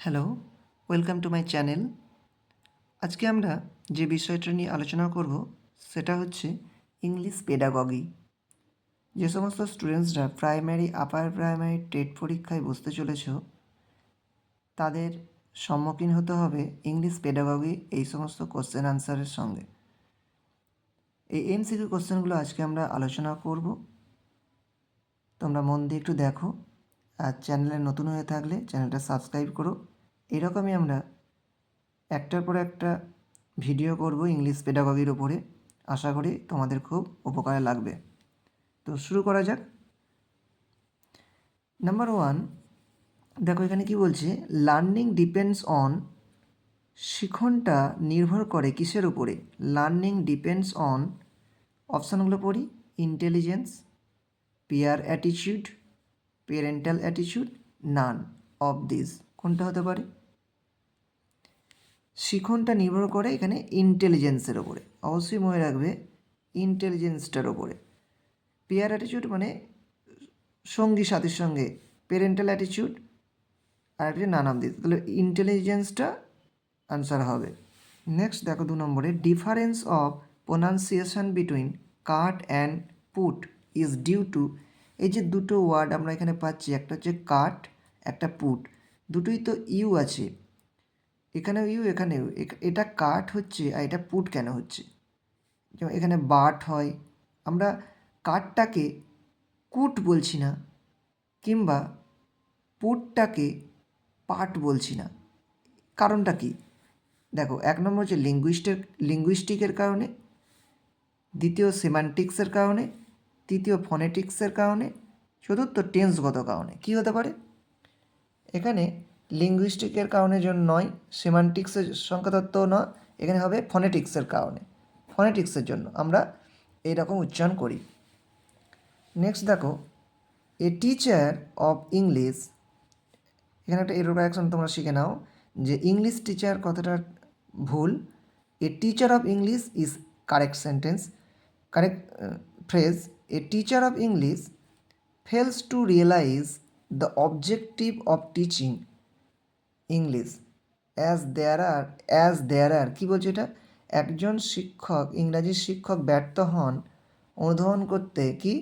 Hello, welcome to my channel. আজকে আমরা যে বিষয়টা নিয়ে আলোচনা করব সেটা হচ্ছে ইংলিশ পেডাগগি। যে সমস্ত স্টুডেন্টসরা প্রাইমারি, আপার প্রাইমারি টেট পরীক্ষায় বসতে চলেছ তাদের সম্মুখীন হতে হবে ইংলিশ পেডাগগি এই সমস্ত কোশ্চেন আনসারের সঙ্গে। এই এমসিকিউ কোশ্চেনগুলো আজকে আমরা আলোচনা করব। তোমরা মন দিয়ে একটু দেখো, আর চ্যানেলে নতুন হয়ে থাকলে চ্যানেলটা সাবস্ক্রাইব করো। এরকমই আমরা একটার পর একটা ভিডিও করব ইংলিশ পেডাগগির ওপরে। আশা করি তোমাদের খুব উপকারে লাগবে। তো শুরু করা যাক। নাম্বার 1, দেখো এখানে কি বলছে, লার্নিং ডিপেন্ডস অন, শিখনটা নির্ভর করে কিসের উপরে? লার্নিং ডিপেন্ডস অন, অপশানগুলো পড়ি, intelligence, peer attitude, parental attitude, none of this. কোনটা হতে পারে? শিখনটা নির্ভর করে এখানে ইন্টেলিজেন্সের ওপরে, অবশ্যই মনে রাখবে ইন্টেলিজেন্সটার ওপরে। পিয়ার অ্যাটিটিউড মানে সঙ্গী সাথীর সঙ্গে, প্যারেন্টাল অ্যাটিটিউড আর একটা নান অফ দিস, তাহলে ইন্টেলিজেন্সটা আনসার হবে। নেক্সট দেখো 2 নম্বরে, difference of pronunciation between cut and put is due to. এই যে দুটো ওয়ার্ড আমরা এখানে পাচ্ছি, একটা হচ্ছে কাট, একটা পুট, দুটোই তো ইউ আছে, এখানেও ইউ এখানেও। এটা কাট হচ্ছে আর এটা পুট কেন হচ্ছে? যেমন এখানে বাট হয়, আমরা কাটটাকে কুট বলছি না, কিংবা পুটটাকে পাট বলছি না। কারণটা কি? দেখো, 1 নম্বর হচ্ছে লিঙ্গুইস্টিকের কারণে, দ্বিতীয় সেমান্টিক্সের কারণে, তৃতীয় ফনেটিক্সের কারণে, চতুর্থ টেন্সগত কারণে। কি হতে পারে? এখানে লিঙ্গুইস্টিকের কারণের জন্য নয়, সেমান্টিক্সের সংখ্যাতত্ত্ব নয়, এখানে হবে ফনেটিক্সের কারণে। ফনেটিক্সের জন্য আমরা এইরকম উচ্চারণ করি। নেক্সট দেখো, এ টিচার অফ ইংলিশ, এখানে একটা এরর কারেকশন তোমরা শিখে নাও যে ইংলিশ টিচার কথাটা ভুল। A teacher of English is correct sentence, correct phrase. A teacher of English fails to realise the objective of teaching English there আর কী বলছে এটা? একজন শিক্ষক, ইংরাজি শিক্ষক ব্যর্থ হন অনুধাবন করতে কি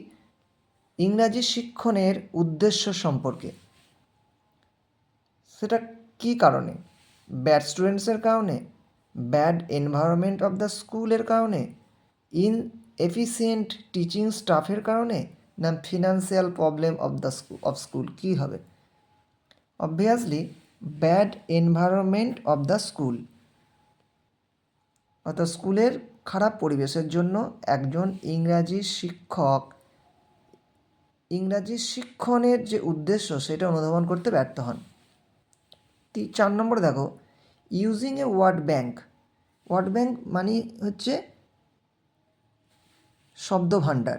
ইংরাজি শিক্ষণের উদ্দেশ্য সম্পর্কে। সেটা কী কারণে? ব্যাড স্টুডেন্টসের কারণে, ব্যাড এনভায়রনমেন্ট অফ দ্য স্কুলের কারণে, ইনএফিসিয়েন্ট টিচিং স্টাফের কারণে, না ফিনান্সিয়াল প্রবলেম অফ স্কুল? কী হবে? Obviously bad environment of the school, অর্থাৎ স্কুলের খারাপ পরিবেশের জন্য একজন ইংরাজি শিক্ষক ইংরাজি শিক্ষণের যে উদ্দেশ্য সেটা অনুধাবন করতে ব্যর্থ হন। 4 নম্বরে দেখো, using a word bank. Word bank মানে হচ্ছে শব্দ ভাণ্ডার,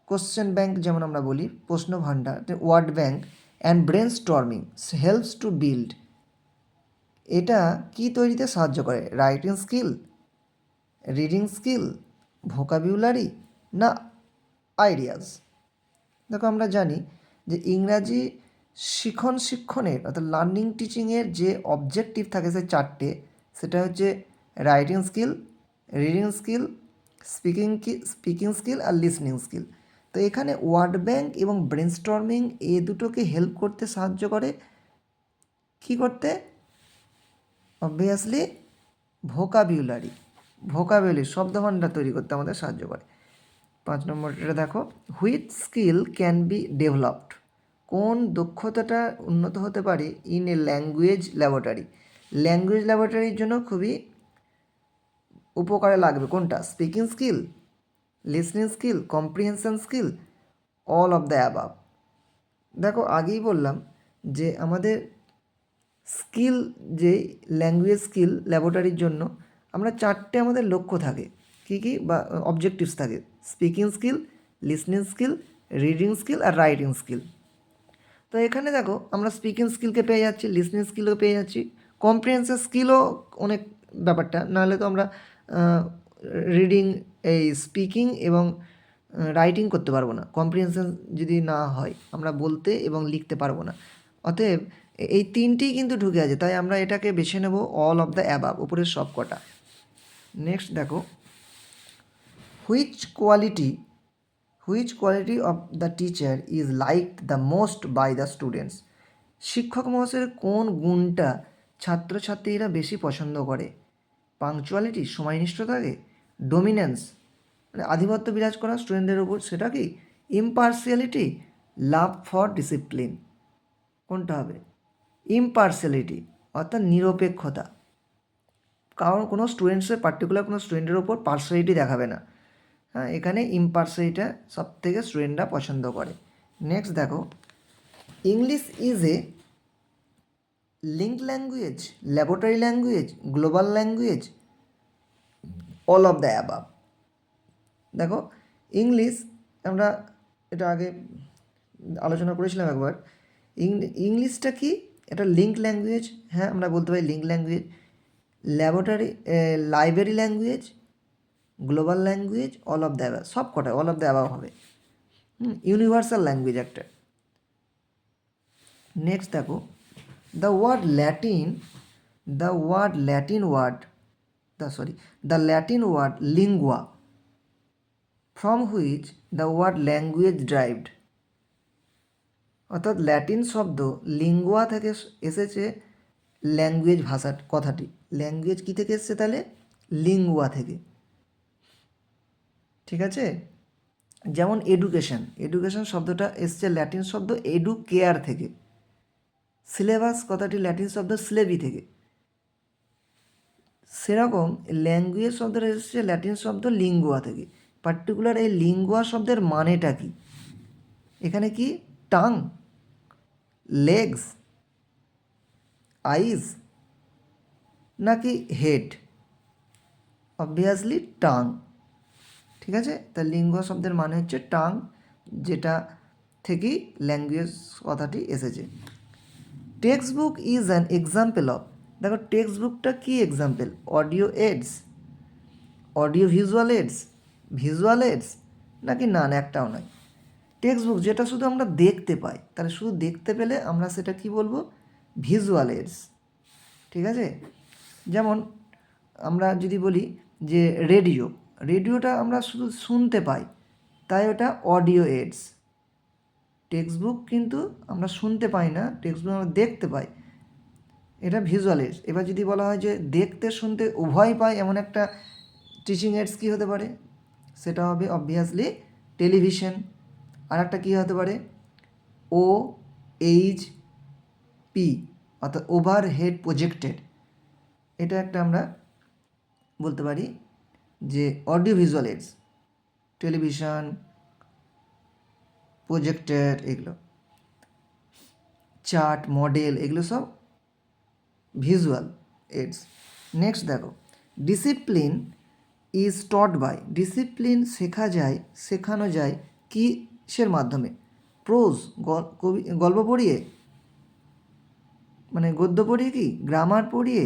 কোশ্চেন ব্যাংক যেমন আমরা বলি, প্রশ্ন ভাণ্ডার। Word bank and brain storming helps to build, এটা কি তৈরিতে সাহায্য করে? Writing skill, reading skill, vocabulary, না আইডিয়াস? দেখো, আমরা জানি যে ইংরাজি শিক্ষণের অর্থাৎ লার্নিং টিচিংয়ের যে অবজেক্টিভ থাকে সে 4টে। সেটা হচ্ছে writing skill, reading skill, speaking skill আর লিসনিং স্কিল। তো এখানে ওয়ার্ড ব্যাংক এবং ব্রেনস্টর্মিং এ দুটোকে হেল্প করতে সাহায্য করে। কি করতে? অবভিয়াসলি ভোকাবুলারি শব্দভাণ্ডার তৈরি করতে আমাদের সাহায্য করে। 5 নম্বর এটা দেখো, which skill can be developed, কোন দক্ষতাটা উন্নত হতে পারে in a language laboratory? Language ল্যাবরেটরির জন্য খুবই উপকারে লাগবে। কোনটা? Speaking skill, listening skill, comprehension skill, all of the above. দেখো, আগেই বললাম যে আমাদের স্কিল, যে ল্যাঙ্গুয়েজ স্কিল ল্যাবরেটরির জন্য আমরা 4টে আমাদের লক্ষ্য থাকে, কী কী বা অবজেক্টিভস থাকে: speaking skill, listening skill, reading skill আর রাইটিং স্কিল। তো এখানে দেখো, আমরা স্পিকিং স্কিলকে পেয়ে যাচ্ছি, লিসনিং স্কিলও পেয়ে যাচ্ছি, কম্প্রিহেনশন স্কিলও অনেক ব্যাপারটা। নাহলে তো আমরা রিডিং, এই স্পিকিং এবং রাইটিং করতে পারবো না। কম্প্রিহেনশন যদি না হয় আমরা বলতে এবং লিখতে পারবো না। অতএব এই তিনটেই কিন্তু ঢুকে আছে, তাই আমরা এটাকে বেছে নেব অল অফ দ্য অ্যাবাভ, উপরের সব কটা। নেক্সট দেখো, which quality of the teacher is liked the most by the students. শিক্ষক মহাশয়ের কোন গুণটা ছাত্রছাত্রীরা বেশি পছন্দ করে? পাংচুয়ালিটি, সময়নিষ্ঠ থাকে, ডোমিনেন্স মানে আধিপত্য বিরাজ করা স্টুডেন্টদের উপর, সেটা কি, ইম্পার্সিয়ালিটি, লাভ ফর ডিসিপ্লিন। কোনটা হবে? ইম্পার্সিয়ালিটি অর্থাৎ নিরপেক্ষতা, কারণ কোনো স্টুডেন্টসের পার্টিকুলার কোনো স্টুডেন্টের ওপর পার্সিয়ালিটি দেখাবে না। হ্যাঁ, এখানে ইম্পার্সিয়ালিটা সব থেকে স্টুডেন্টরা পছন্দ করে। নেক্সট দেখো, English is a link language, laboratory language, global language, all of the above. দেখো, ইংলিশ আমরা এটা আগে আলোচনা করেছিলাম একবার। ইংলিশটা কি? এটা লিঙ্ক ল্যাঙ্গুয়েজ, হ্যাঁ আমরা বলতে পারি link language, library language, global language, all of the above, সব কটা অল অফ দ্য অ্যাবাভ হবে। ইউনিভার্সাল ল্যাঙ্গুয়েজ একটা। নেক্সট দেখো, the Latin word lingua, from which the word language derived. অর্থাৎ ল্যাটিন শব্দ লিঙ্গুয়া থেকে এসেছে ল্যাঙ্গুয়েজ ভাষা কথাটি। ল্যাঙ্গুয়েজ কী থেকে এসছে তাহলে? লিঙ্গুয়া থেকে। ঠিক আছে, যেমন এডুকেশন শব্দটা এসছে ল্যাটিন শব্দ এডুকেয়ার থেকে। সিলেবাস কথাটি ল্যাটিন শব্দ সিলেবি থেকে। সেরকম ল্যাঙ্গুয়েজ শব্দটা এসছে ল্যাটিন শব্দ লিঙ্গুয়া থেকে। পার্টিকুলার এই লিঙ্গুয়া শব্দের মানেটা কি? এখানে কি টাং, লেগস, আইজ নাকি হেড? Obviously tongue. ঠিক আছে, তা লিঙ্গুয়া শব্দের মানে হচ্ছে টাং, যেটা থেকেই ল্যাঙ্গুয়েজ কথাটি এসেছে। Text book is an example of. দেখো, টেক্সট বুকটা কী example? Audio aids, visual aids নাকি নান, একটাও নয়। টেক্সট বুক যেটা শুধু আমরা দেখতে পাই, তাহলে শুধু দেখতে পেলে আমরা সেটা কি বলবো? Visual aids. ঠিক আছে, যেমন আমরা যদি বলি যে রেডিওটা আমরা শুধু শুনতে পাই, তাই ওটা অডিও এডস। টেক্সট বুক কিন্তু আমরা শুনতে পাই না, টেক্সট বুক আমরা দেখতে পাই, এটা ভিজুয়াল এডস। এবার যদি বলা হয় যে দেখতে শুনতে উভয় পাই এমন একটা টিচিং এডস কী হতে পারে? সেটা হবে অবভিয়াসলি টেলিভিশন। আর একটা কী হতে পারে? OHP অর্থাৎ ওভারহেড প্রজেক্টেড। এটা একটা আমরা বলতে পারি যে audio visual aids, television, projector, এগুলো চার্ট, মডেল, এগুলো সব ভিজুয়াল এডস। নেক্সট দেখো, discipline is taught by. Discipline শেখানো যায় কিসের মাধ্যমে? প্রোজ, গল্প পড়িয়ে, মানে গদ্য পড়িয়ে, কি গ্রামার পড়িয়ে,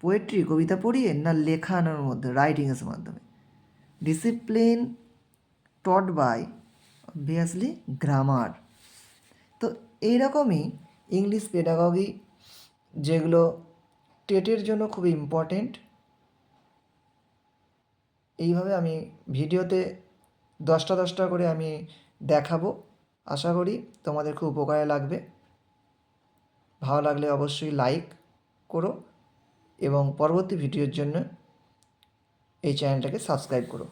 পোয়েট্রি, কবিতা পড়িয়ে, না লেখানোর মধ্যে, রাইটিংয়ের মাধ্যমে? Discipline taught by obviously grammar. তো এইরকমই ইংলিশ পেডাগজি, যেগুলো টেটের জন্য খুব ইম্পর্টেন্ট। এইভাবে আমি ভিডিওতে 10টা করে আমি দেখাবো। আশা করি তোমাদের খুব উপকারে লাগবে। ভালো লাগলে অবশ্যই লাইক করো এবং পরবর্তী ভিডিওর জন্য এই চ্যানেলটাকে সাবস্ক্রাইব করো।